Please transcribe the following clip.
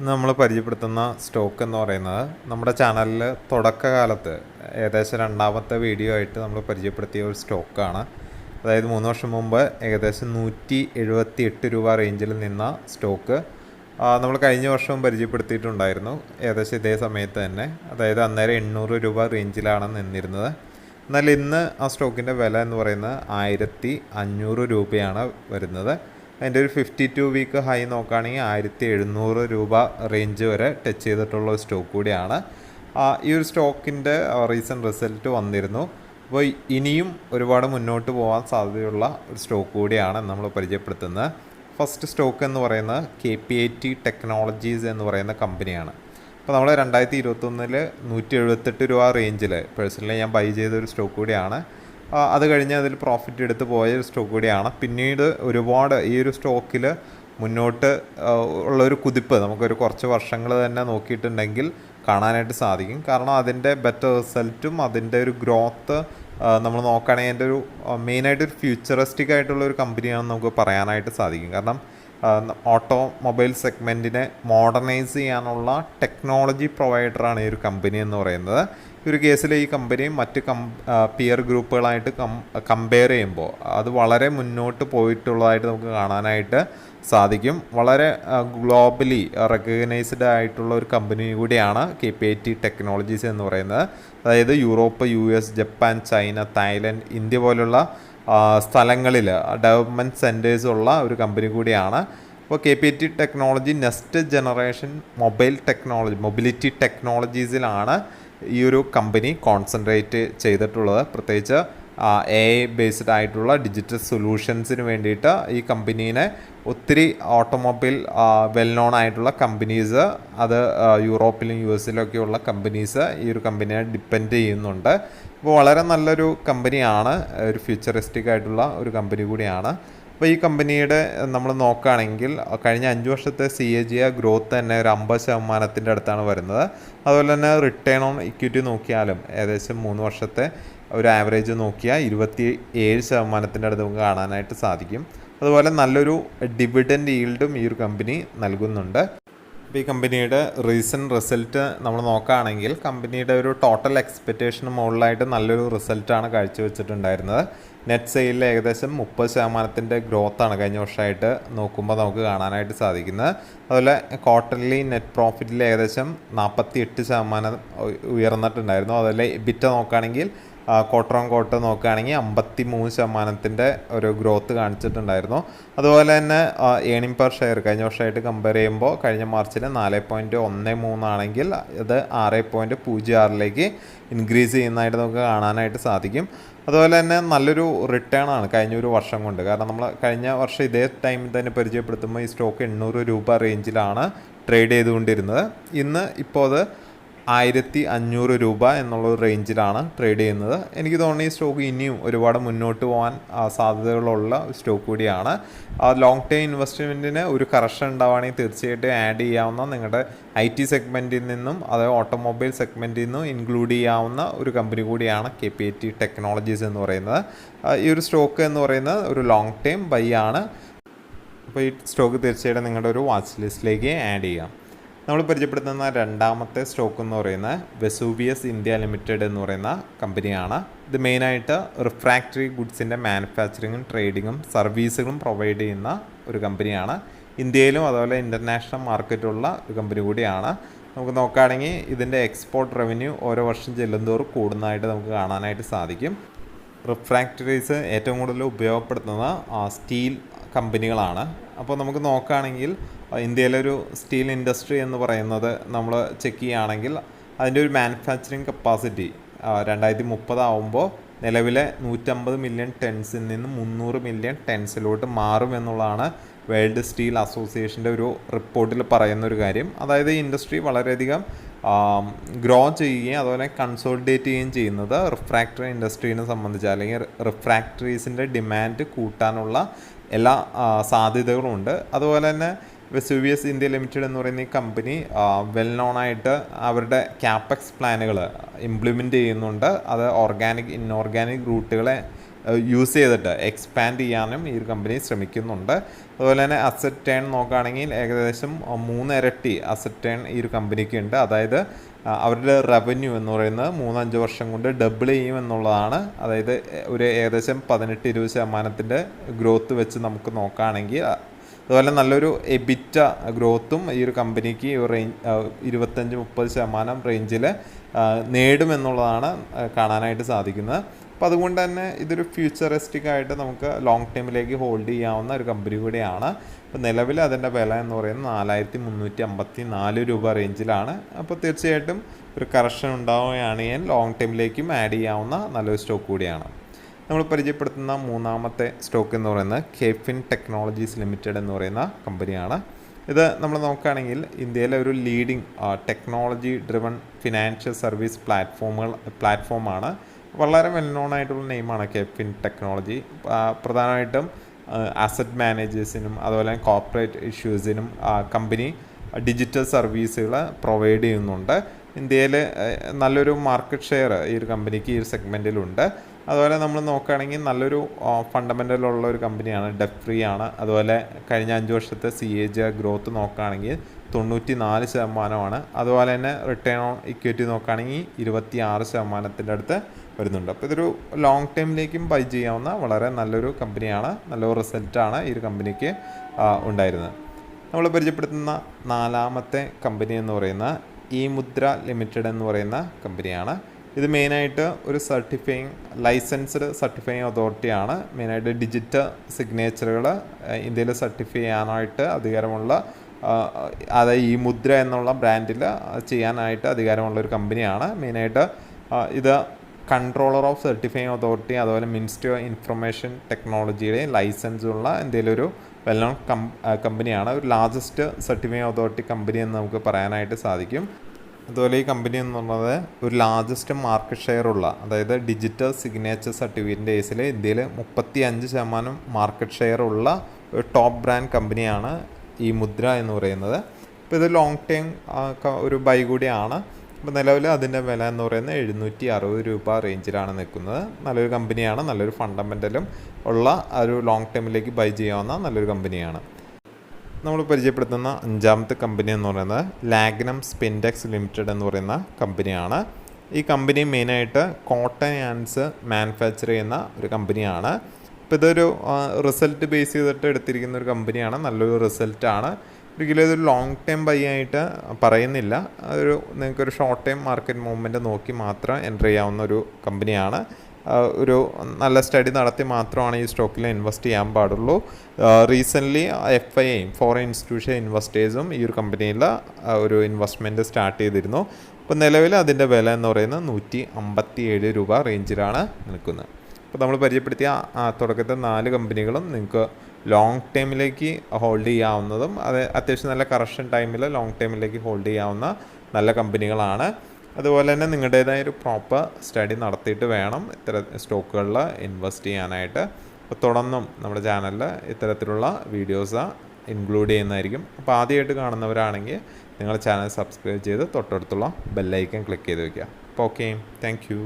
നമ്മൾ പരിചയപ്പെടുത്തുന്ന സ്റ്റോക്ക് എന്ന് പറയുന്നത് നമ്മുടെ ചാനലിൽ തുടക്കകാലത്ത് ഏകദേശം രണ്ടാമത്തെ വീഡിയോ ആയിട്ട് നമ്മൾ പരിചയപ്പെടുത്തിയ ഒരു സ്റ്റോക്കാണ്. അതായത് 3 വർഷം മുമ്പ് ഏകദേശം 178 രൂപ റേഞ്ചിൽ നിന്ന സ്റ്റോക്ക് നമ്മൾ കഴിഞ്ഞ വർഷവും പരിചയപ്പെടുത്തിയിട്ടുണ്ടായിരുന്നു. ഏകദേശം ഇതേ സമയത്ത് തന്നെ, അതായത് അന്നേരം 800 രൂപ റേഞ്ചിലാണ് നിന്നിരുന്നത്. എന്നാൽ ഇന്ന് ആ സ്റ്റോക്കിൻ്റെ വില എന്ന് പറയുന്നത് 1500 രൂപയാണ് വരുന്നത്. അതിൻ്റെ ഒരു 52 വീക്ക് ഹൈ നോക്കുകയാണെങ്കിൽ 1700 രൂപ റേഞ്ച് വരെ ടച്ച് ചെയ്തിട്ടുള്ള ഒരു സ്റ്റോക്ക് കൂടിയാണ്. ഈ ഒരു സ്റ്റോക്കിൻ്റെ റീസെൻറ്റ് റിസൾട്ട് വന്നിരുന്നു. അപ്പോൾ ഇനിയും ഒരുപാട് മുന്നോട്ട് പോകാൻ സാധ്യതയുള്ള ഒരു സ്റ്റോക്ക് കൂടിയാണ് നമ്മൾ പരിചയപ്പെടുത്തുന്നത്. ഫസ്റ്റ് സ്റ്റോക്ക് എന്ന് പറയുന്നത് KPIT ടെക്നോളജീസ് എന്ന് പറയുന്ന കമ്പനിയാണ്. അപ്പോൾ നമ്മൾ 2021 178 രൂപ റേഞ്ചിൽ പേഴ്സണലി ഞാൻ ബൈ ചെയ്തൊരു സ്റ്റോക്ക് കൂടിയാണ്. അത് കഴിഞ്ഞ് അതിൽ പ്രോഫിറ്റ് എടുത്ത് പോയ ഒരു സ്റ്റോക്ക് കൂടിയാണ്. പിന്നീട് ഒരുപാട് ഈ ഒരു സ്റ്റോക്കിൽ മുന്നോട്ട് ഉള്ളൊരു കുതിപ്പ് നമുക്കൊരു കുറച്ച് വർഷങ്ങൾ തന്നെ നോക്കിയിട്ടുണ്ടെങ്കിൽ കാണാനായിട്ട് സാധിക്കും. കാരണം അതിൻ്റെ ബെറ്റർ റിസൾട്ടും അതിൻ്റെ ഒരു ഗ്രോത്ത് നമ്മൾ നോക്കുകയാണെങ്കിൽ അതിൻ്റെ ഒരു മെയിനായിട്ടൊരു ഫ്യൂച്ചറിസ്റ്റിക് ആയിട്ടുള്ളൊരു കമ്പനിയാണെന്ന് നമുക്ക് പറയാനായിട്ട് സാധിക്കും. കാരണം ഓട്ടോമൊബൈൽ സെഗ്മെൻറ്റിനെ മോഡർണൈസ് ചെയ്യാനുള്ള ടെക്നോളജി പ്രൊവൈഡറാണ് ഈ ഒരു കമ്പനി എന്ന് പറയുന്നത്. ഈ ഒരു കേസിൽ ഈ കമ്പനി മറ്റ് പിയർ ഗ്രൂപ്പുകളായിട്ട് കമ്പയർ ചെയ്യുമ്പോൾ അത് വളരെ മുന്നോട്ട് പോയിട്ടുള്ളതായിട്ട് നമുക്ക് കാണാനായിട്ട് സാധിക്കും. വളരെ ഗ്ലോബലി റെക്കഗ്നൈസ്ഡ് ആയിട്ടുള്ള ഒരു കമ്പനി കൂടിയാണ് KPIT ടെക്നോളജീസ് എന്ന് പറയുന്നത്. അതായത് Europe, US, Japan, China, Thailand, India പോലുള്ള സ്ഥലങ്ങളിൽ ഡെവലപ്മെൻറ്റ് സെൻറ്റേഴ്സ് ഉള്ള ഒരു കമ്പനി കൂടിയാണ്. അപ്പോൾ KPIT technology next generation mobility ടെക്നോളജീസിലാണ് ഈ ഒരു കമ്പനി കോൺസെൻട്രേറ്റ് ചെയ്തിട്ടുള്ളത്. പ്രത്യേകിച്ച് AI ബേസ്ഡ് ആയിട്ടുള്ള ഡിജിറ്റൽ സൊല്യൂഷൻസിന് വേണ്ടിയിട്ട് ഈ കമ്പനീനെ ഒത്തിരി ഓട്ടോമൊബൈൽ വെൽ നോൺ ആയിട്ടുള്ള കമ്പനീസ്, അത് യൂറോപ്പിലും US-ലൊക്കെയുള്ള കമ്പനീസ് ഈ ഒരു കമ്പനിയെ ഡിപ്പെൻഡ് ചെയ്യുന്നുണ്ട്. അപ്പോൾ വളരെ നല്ലൊരു കമ്പനിയാണ്, ഒരു ഫ്യൂച്ചറിസ്റ്റിക് ആയിട്ടുള്ള ഒരു കമ്പനി കൂടിയാണ്. അപ്പോൾ ഈ കമ്പനിയുടെ നമ്മൾ നോക്കുകയാണെങ്കിൽ കഴിഞ്ഞ 5 വർഷത്തെ CAGR ഗ്രോത്ത് തന്നെ ഒരു 50% അടുത്താണ് വരുന്നത്. അതുപോലെ തന്നെ റിട്ടേൺ ഓൺ ഇക്വിറ്റി നോക്കിയാലും ഏകദേശം 3 വർഷത്തെ ഒരു ആവറേജ് നോക്കിയാൽ 27% അടുത്ത് നമുക്ക് കാണാനായിട്ട് സാധിക്കും. അതുപോലെ നല്ലൊരു ഡിവിഡൻഡ് ഈൽഡും ഈ ഒരു കമ്പനി നൽകുന്നുണ്ട്. അപ്പോൾ ഈ കമ്പനിയുടെ റീസെൻറ്റ് റിസൾട്ട് നമ്മൾ നോക്കുകയാണെങ്കിൽ കമ്പനിയുടെ ഒരു ടോട്ടൽ എക്സ്പെക്റ്റേഷന് മുകളിലായിട്ട് നല്ലൊരു റിസൾട്ടാണ് കാഴ്ചവെച്ചിട്ടുണ്ടായിരുന്നത്. നെറ്റ് സെയിലിൽ ഏകദേശം 30% ഗ്രോത്താണ് കഴിഞ്ഞ വർഷമായിട്ട് നോക്കുമ്പോൾ നമുക്ക് കാണാനായിട്ട് സാധിക്കുന്നത്. അതുപോലെ ക്വാർട്ടർലി നെറ്റ് പ്രോഫിറ്റിൽ ഏകദേശം 48% ഉയർന്നിട്ടുണ്ടായിരുന്നു. അതുപോലെ EBITDA നോക്കുകയാണെങ്കിൽ ക്വാർട്ടർ ഓൺ ക്വാർട്ടർ നോക്കുകയാണെങ്കിൽ 53% ഒരു ഗ്രോത്ത് കാണിച്ചിട്ടുണ്ടായിരുന്നു. അതുപോലെ തന്നെ ഏണിംഗ് പെർ ഷെയർ കഴിഞ്ഞ വർഷമായിട്ട് കമ്പയർ ചെയ്യുമ്പോൾ കഴിഞ്ഞ മാർച്ചിൽ 4.13 ആണെങ്കിൽ അത് 6.06 ഇൻക്രീസ് ചെയ്യുന്നതായിട്ട് നമുക്ക് കാണാനായിട്ട് സാധിക്കും. അതുപോലെ തന്നെ നല്ലൊരു റിട്ടേൺ ആണ് കഴിഞ്ഞ ഒരു വർഷം കൊണ്ട്. കാരണം നമ്മൾ കഴിഞ്ഞ വർഷം ഇതേ ടൈമിൽ തന്നെ പരിചയപ്പെടുത്തുമ്പോൾ ഈ സ്റ്റോക്ക് 800 രൂപ റേഞ്ചിലാണ് ട്രേഡ് ചെയ്തുകൊണ്ടിരുന്നത്. ഇന്ന് ഇപ്പോൾ അത് 1500 രൂപ എന്നുള്ള റേഞ്ചിലാണ് ട്രേഡ് ചെയ്യുന്നത്. എനിക്ക് തോന്നുന്നു ഈ സ്റ്റോക്ക് ഇനിയും ഒരുപാട് മുന്നോട്ട് പോകാൻ സാധ്യതകളുള്ള സ്റ്റോക്ക് കൂടിയാണ്. ലോങ് ടൈം ഇൻവെസ്റ്റ്മെൻറ്റിന് ഒരു കറക്ഷൻ ഉണ്ടാവുകയാണെങ്കിൽ തീർച്ചയായിട്ടും ആഡ് ചെയ്യാവുന്ന നിങ്ങളുടെ IT സെഗ്മെൻറ്റിൽ നിന്നും അതായത് ഓട്ടോമൊബൈൽ സെഗ്മെൻറ്റിൽ നിന്നും ഇൻക്ലൂഡ് ചെയ്യാവുന്ന ഒരു കമ്പനി കൂടിയാണ് KPIT ടെക്നോളജീസ് എന്ന് പറയുന്നത്. ഈ ഒരു സ്റ്റോക്ക് എന്ന് പറയുന്നത് ഒരു ലോങ് ടൈം ബൈ ആണ്. അപ്പോൾ ഈ സ്റ്റോക്ക് തീർച്ചയായിട്ടും നിങ്ങളുടെ ഒരു വാച്ച് ലിസ്റ്റിലേക്ക് ആഡ് ചെയ്യാം. നമ്മൾ പരിചയപ്പെടുത്തുന്ന രണ്ടാമത്തെ സ്റ്റോക്ക് എന്ന് പറയുന്നത് വെസൂവിയസ് ഇന്ത്യ ലിമിറ്റഡ് എന്ന് പറയുന്ന കമ്പനിയാണ്. ഇത് മെയിനായിട്ട് റിഫ്രാക്ടറി ഗുഡ്സിൻ്റെ മാനുഫാക്ചറിങ്ങും ട്രേഡിങ്ങും സർവീസുകളും പ്രൊവൈഡ് ചെയ്യുന്ന ഒരു കമ്പനിയാണ്. ഇന്ത്യയിലും അതുപോലെ ഇൻ്റർനാഷണൽ മാർക്കറ്റുള്ള ഒരു കമ്പനി കൂടിയാണ്. നമുക്ക് നോക്കുകയാണെങ്കിൽ ഇതിൻ്റെ എക്സ്പോർട്ട് റവന്യൂ ഓരോ വർഷം ചെല്ലുന്തോറും കൂടുന്നതായിട്ട് നമുക്ക് കാണാനായിട്ട് സാധിക്കും. റിഫ്രാക്ടറീസ് ഏറ്റവും കൂടുതൽ ഉപയോഗപ്പെടുത്തുന്ന സ്റ്റീൽ കമ്പനികളാണ്. അപ്പോൾ നമുക്ക് നോക്കുകയാണെങ്കിൽ ഇന്ത്യയിലൊരു സ്റ്റീൽ ഇൻഡസ്ട്രി എന്ന് പറയുന്നത് നമ്മൾ ചെക്ക് ചെയ്യുകയാണെങ്കിൽ അതിൻ്റെ ഒരു മാനുഫാക്ചറിങ് കപ്പാസിറ്റി 2030 ആവുമ്പോൾ നിലവിലെ 150 മില്യൺ ടൺസിൽ നിന്ന് 300 മില്യൺ ടൺസിലോട്ട് മാറുമെന്നുള്ളതാണ് വേൾഡ് സ്റ്റീൽ അസോസിയേഷൻ്റെ ഒരു റിപ്പോർട്ടിൽ പറയുന്ന ഒരു കാര്യം. അതായത് ഈ ഇൻഡസ്ട്രി വളരെയധികം ഗ്രോ ചെയ്യുകയും അതുപോലെ കൺസോളിഡേറ്റ് ചെയ്യുകയും ചെയ്യുന്നത് റിഫ്രാക്ടറി ഇൻഡസ്ട്രീനെ സംബന്ധിച്ച്, അല്ലെങ്കിൽ റിഫ്രാക്ടറീസിൻ്റെ ഡിമാൻഡ് കൂട്ടാനുള്ള എല്ലാ സാധ്യതകളും ഉണ്ട്. അതുപോലെ തന്നെ വെസൂവിയസ് ഇന്ത്യ ലിമിറ്റഡ് എന്ന് പറയുന്ന ഈ കമ്പനി വെൽ നോൺ ആയിട്ട് അവരുടെ ക്യാപെക്സ് പ്ലാനുകൾ ഇംപ്ലിമെൻ്റ് ചെയ്യുന്നുണ്ട്. അത് ഓർഗാനിക് ഇൻഓർഗാനിക് റൂട്ടുകളെ യൂസ് ചെയ്തിട്ട് എക്സ്പാൻഡ് ചെയ്യാനും ഈ ഒരു കമ്പനി ശ്രമിക്കുന്നുണ്ട്. അതുപോലെ തന്നെ അസറ്റ് ടേൺ നോക്കുകയാണെങ്കിൽ ഏകദേശം 3 ഇരട്ടി അസറ്റ് ടേൺ ഈ ഒരു കമ്പനിക്ക് ഉണ്ട്. അതായത് അവരുടെ റവന്യൂ എന്ന് പറയുന്നത് 3-5 വർഷം കൊണ്ട് ഡബിൾ ചെയ്യും എന്നുള്ളതാണ്. അതായത് ഒരു ഏകദേശം 18-20% ഗ്രോത്ത് വെച്ച് നമുക്ക് നോക്കുകയാണെങ്കിൽ, അതുപോലെ നല്ലൊരു എബിറ്റ ഗ്രോത്തും ഈ ഒരു കമ്പനിക്ക് റേഞ്ച് 25-30% റേഞ്ചിൽ നേടുമെന്നുള്ളതാണ് കാണാനായിട്ട് സാധിക്കുന്നത്. അപ്പോൾ അതുകൊണ്ട് തന്നെ ഇതൊരു ഫ്യൂച്ചറിസ്റ്റിക് ആയിട്ട് നമുക്ക് ലോങ് ടൈമിലേക്ക് ഹോൾഡ് ചെയ്യാവുന്ന ഒരു കമ്പനി കൂടിയാണ്. അപ്പോൾ നിലവിൽ അതിൻ്റെ വില എന്ന് പറയുന്നത് 4354 രൂപ റേഞ്ചിലാണ്. അപ്പോൾ തീർച്ചയായിട്ടും ഒരു കറക്ഷൻ ഉണ്ടാവുകയാണെങ്കിൽ ലോങ് ടൈമിലേക്കും ആഡ് ചെയ്യാവുന്ന നല്ലൊരു സ്റ്റോക്ക് കൂടിയാണ്. നമ്മൾ പരിചയപ്പെടുത്തുന്ന മൂന്നാമത്തെ സ്റ്റോക്ക് എന്ന് പറയുന്നത് കെഫിൻ ടെക്നോളജീസ് ലിമിറ്റഡ് എന്ന് പറയുന്ന കമ്പനിയാണ്. ഇത് നമ്മൾ നോക്കുകയാണെങ്കിൽ ഇന്ത്യയിലെ ഒരു leading technology driven financial service പ്ലാറ്റ്ഫോമാണ്. വളരെ വെൽ നോൺ ആയിട്ടുള്ള നെയിമാണ് കെഫിൻ ടെക്നോളജി. പ്രധാനമായിട്ടും അസറ്റ് മാനേജേഴ്സിനും അതുപോലെ കോർപ്പറേറ്റ് ഇഷ്യൂസിനും കമ്പനി ഡിജിറ്റൽ സർവീസുകൾ പ്രൊവൈഡ് ചെയ്യുന്നുണ്ട്. ഇന്ത്യയിൽ നല്ലൊരു മാർക്കറ്റ് ഷെയർ ഈ ഒരു കമ്പനിക്ക് ഈ ഒരു സെഗ്മെൻറ്റിലുണ്ട്. അതുപോലെ നമ്മൾ നോക്കുകയാണെങ്കിൽ നല്ലൊരു ഫണ്ടമെൻ്റലുള്ള ഒരു കമ്പനിയാണ്, ഡെറ്റ് ഫ്രീ ആണ്. അതുപോലെ കഴിഞ്ഞ 5 വർഷത്തെ CAGR ഗ്രോത്ത് നോക്കുകയാണെങ്കിൽ 94%. അതുപോലെ തന്നെ റിട്ടേൺ ഓൺ ഇക്വിറ്റി നോക്കുകയാണെങ്കിൽ 26% അടുത്ത് വരുന്നുണ്ട്. അപ്പോൾ ഇതൊരു ലോങ് ടൈമിലേക്കും ബൈ ചെയ്യാവുന്ന വളരെ നല്ലൊരു കമ്പനിയാണ്. നല്ലൊരു റിസൾട്ടാണ് ഈ ഒരു കമ്പനിക്ക് ഉണ്ടായിരുന്നത്. നമ്മൾ പരിചയപ്പെടുത്തുന്ന നാലാമത്തെ കമ്പനി എന്ന് പറയുന്ന ഇ-മുദ്ര ലിമിറ്റഡ് എന്ന് പറയുന്ന കമ്പനിയാണ്. ഇത് മെയിനായിട്ട് ഒരു ലൈസൻസ്ഡ് സർട്ടിഫൈയിങ് അതോറിറ്റിയാണ്. മെയിനായിട്ട് ഡിജിറ്റൽ സിഗ്നേച്ചറുകൾ ഇന്ത്യയിൽ സർട്ടിഫൈ ചെയ്യാനായിട്ട് അധികാരമുള്ള, അതായത് ഇ-മുദ്ര എന്നുള്ള ബ്രാൻഡിൽ ചെയ്യാനായിട്ട് അധികാരമുള്ള ഒരു കമ്പനിയാണ്. മെയിനായിട്ട് ഇത് കൺട്രോളർ ഓഫ് സർട്ടിഫൈയിങ് അതോറിറ്റി അതുപോലെ മിനിസ്ട്രി ഓഫ് ഇൻഫർമേഷൻ ടെക്നോളജിയുടെ ലൈസൻസുള്ള ഇന്ത്യയിലെ ഒരു വെൽ നോൺ കമ്പനിയാണ്. ഒരു ലാർജസ്റ്റ് സർട്ടിഫൈയിങ് അതോറിറ്റി കമ്പനി എന്ന് നമുക്ക് പറയാനായിട്ട് സാധിക്കും. അതുപോലെ ഈ കമ്പനി എന്നുള്ളത് ഒരു ലാർജസ്റ്റ് മാർക്കറ്റ് ഷെയർ ഉള്ള, അതായത് ഡിജിറ്റൽ സിഗ്നേച്ചർ സർട്ടിഫിക്കറ്റിൻ്റെ കേസിൽ ഇന്ത്യയിൽ 35% മാർക്കറ്റ് ഷെയർ ഉള്ള ഒരു ടോപ്പ് ബ്രാൻഡ് കമ്പനിയാണ് ഇ-മുദ്ര എന്ന് പറയുന്നത്. അപ്പോൾ ഇത് ലോങ് ടൈം ഒരു ബൈ കൂടിയാണ്. അപ്പോൾ നിലവിൽ അതിൻ്റെ വില എന്ന് പറയുന്നത് 760 രൂപ റേഞ്ചിലാണ് നിൽക്കുന്നത്. നല്ലൊരു കമ്പനിയാണ്, നല്ലൊരു ഫണ്ടമെൻ്റലും ഉള്ള ഒരു ലോങ് ടൈമിലേക്ക് ബൈ ചെയ്യാവുന്ന നല്ലൊരു കമ്പനിയാണ്. നമ്മൾ പരിചയപ്പെടുത്തുന്ന അഞ്ചാമത്തെ കമ്പനി എന്ന് പറയുന്നത് ലാഗ്നം സ്പിൻഡെക്സ് ലിമിറ്റഡ് എന്ന് പറയുന്ന കമ്പനിയാണ്. ഈ കമ്പനി മെയിനായിട്ട് കോട്ടൺ യാൻസ് മാനുഫാക്ചർ ചെയ്യുന്ന ഒരു കമ്പനിയാണ്. ഇപ്പോൾ ഇതൊരു റിസൾട്ട് ബേസ് ചെയ്തിട്ട് എടുത്തിരിക്കുന്ന ഒരു കമ്പനിയാണ്. നല്ലൊരു റിസൾട്ടാണ്. ഒരിക്കലും ഇതൊരു ലോങ് ടൈം ബൈ ആയിട്ട് പറയുന്നില്ല. നിങ്ങൾക്കൊരു ഷോർട്ട് ടൈം മാർക്കറ്റ് മൂവ്മെൻറ്റ് നോക്കി മാത്രം എൻ്റർ ചെയ്യാവുന്ന ഒരു കമ്പനിയാണ്. ഒരു നല്ല സ്റ്റഡി നടത്തി മാത്രമാണ് ഈ സ്റ്റോക്കിൽ ഇൻവെസ്റ്റ് ചെയ്യാൻ പാടുള്ളൂ. റീസെൻ്റ്ലി FIAയും ഫോറിൻ ഇൻസ്റ്റിറ്റ്യൂഷൻ ഇൻവെസ്റ്റേഴ്സും ഈ ഒരു കമ്പനിയിൽ ഒരു ഇൻവെസ്റ്റ്മെൻറ്റ് സ്റ്റാർട്ട് ചെയ്തിരുന്നു. അപ്പോൾ നിലവിൽ അതിൻ്റെ വില എന്ന് പറയുന്നത് 157 രൂപ റേഞ്ചിലാണ് നിൽക്കുന്നത്. അപ്പോൾ നമ്മൾ പരിചയപ്പെടുത്തിയ തുടക്കത്തെ 4 കമ്പനികളും നിങ്ങൾക്ക് ലോങ് ടൈമിലേക്ക് ഹോൾഡ് ചെയ്യാവുന്നതും അത് അത്യാവശ്യം നല്ല കറക്ഷൻ ടൈമിൽ ലോങ് ടൈമിലേക്ക് ഹോൾഡ് ചെയ്യാവുന്ന നല്ല കമ്പനികളാണ്. അതുപോലെ തന്നെ നിങ്ങളുടേതായ ഒരു പ്രോപ്പർ സ്റ്റഡി നടത്തിയിട്ട് വേണം ഇത്തരം സ്റ്റോക്കുകളിൽ ഇൻവെസ്റ്റ് ചെയ്യാനായിട്ട്. അപ്പോൾ തുടർന്നും നമ്മുടെ ചാനലിൽ ഇത്തരത്തിലുള്ള വീഡിയോസ് ഇൻക്ലൂഡ് ചെയ്യുന്നതായിരിക്കും. അപ്പോൾ ആദ്യമായിട്ട് കാണുന്നവരാണെങ്കിൽ നിങ്ങൾ ചാനൽ സബ്സ്ക്രൈബ് ചെയ്ത് തൊട്ടടുത്തുള്ള ബെല്ലൈക്കൺ ക്ലിക്ക് ചെയ്ത് വയ്ക്കുക. അപ്പോൾ ഓക്കെ, താങ്ക് യു.